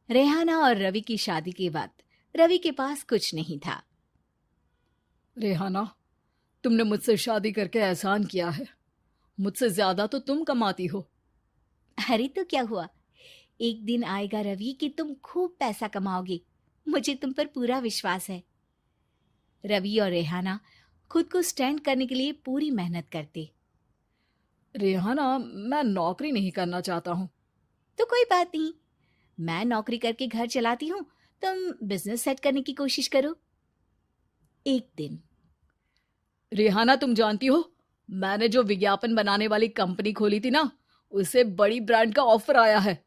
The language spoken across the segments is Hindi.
रेहाना और रवि की शादी के बाद रवि के पास कुछ नहीं था। रेहाना, तुमने मुझसे शादी करके एहसान किया है। मुझसे ज्यादा तो तुम कमाती हो। अरे तो क्या हुआ, एक दिन आएगा रवि कि तुम खूब पैसा कमाओगे। मुझे तुम पर पूरा विश्वास है। रवि और रेहाना खुद को स्टैंड करने के लिए पूरी मेहनत करते। रेहाना, मैं नौकरी नहीं करना चाहता हूँ। तो कोई बात नहीं, मैं नौकरी करके घर चलाती हूँ, तुम बिजनेस सेट करने की कोशिश करो। एक दिन रेहाना, तुम जानती हो, मैंने जो विज्ञापन बनाने वाली कंपनी खोली थी ना, उसे बड़ी ब्रांड का ऑफर आया है।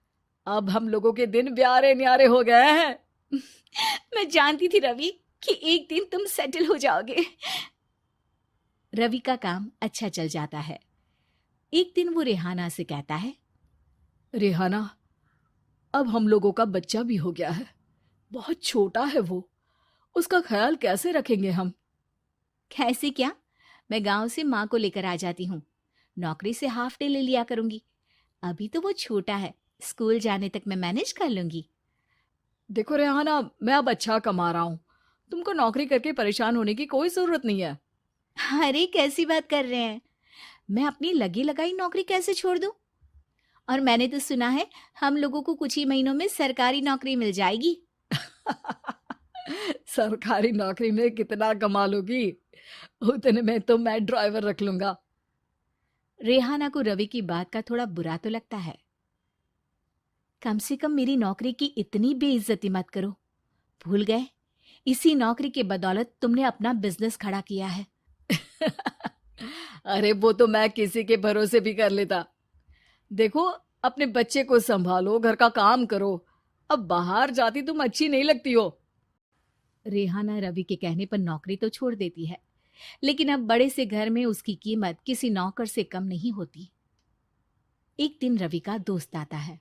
अब हम लोगों के दिन ब्यारे न्यारे हो गए हैं। मैं जानती थी रवि कि एक दिन तुम सेटल हो जाओगे। रवि का काम अच्छा चल जाता है। एक दिन वो रेहाना से कहता है, रेहाना, अब हम लोगों का बच्चा भी हो गया है। बहुत छोटा है वो। उसका ख्याल कैसे रखेंगे हम? कैसे क्या, मैं गांव से माँ को लेकर आ जाती हूँ। नौकरी से हाफ डे ले लिया करूंगी। अभी तो वो छोटा है, स्कूल जाने तक मैं मैनेज कर लूंगी। देखो रेहाना, मैं अब अच्छा कमा रहा हूँ। तुमको नौकरी करके परेशान होने की कोई जरूरत नहीं है। अरे कैसी बात कर रहे हैं, मैं अपनी लगी लगाई नौकरी कैसे छोड़ दूं? और मैंने तो सुना है हम लोगों को कुछ ही महीनों में सरकारी नौकरी मिल जाएगी। सरकारी नौकरी में कितना कमा लोगी? उतने में तो मैं ड्राइवर रख लूंगा। रेहाना को रवि की बात का थोड़ा बुरा तो लगता है। कम से कम मेरी नौकरी की इतनी बेइज्जती मत करो। भूल गए, इसी नौकरी के बदौलत तुमने अपना बिजनेस खड़ा किया है। अरे वो तो मैं किसी के भरोसे भी कर लेता। देखो, अपने बच्चे को संभालो, घर का काम करो। अब बाहर जाती तुम अच्छी नहीं लगती हो। रेहाना रवि के कहने पर नौकरी तो छोड़ देती है, लेकिन अब बड़े से घर में उसकी कीमत किसी नौकर से कम नहीं होती। एक दिन रवि का दोस्त आता है।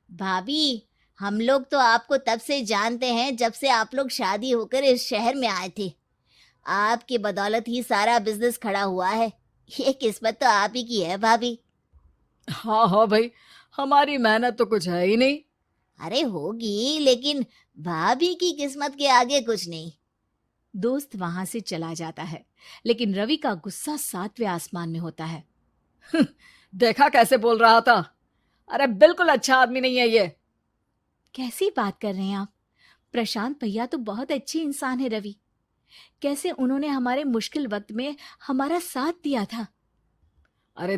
भाभी, हम लोग तो आपको तब से जानते हैं जब से आप लोग शादी होकर इस शहर में आए थे। आपकी बदौलत ही सारा बिजनेस खड़ा हुआ है। ये किस्मत तो आप ही की है भाभी। हाँ हाँ भाई, हमारी मेहनत तो कुछ है ही नहीं। अरे होगी, लेकिन भाभी की किस्मत के आगे कुछ नहीं। दोस्त वहां से चला जाता है, लेकिन रवि का गुस्सा सातवें आसमान में होता है। देखा कैसे बोल रहा था? अरे बिल्कुल अच्छा आदमी नहीं है ये। कैसी बात कर रहे हैं आप? प्रशांत भैया तो बहुत अच्छे इंसान है रवि। कैसे उन्होंने हमारे मुश्किल वक्त में हमारा साथ दिया था। अरे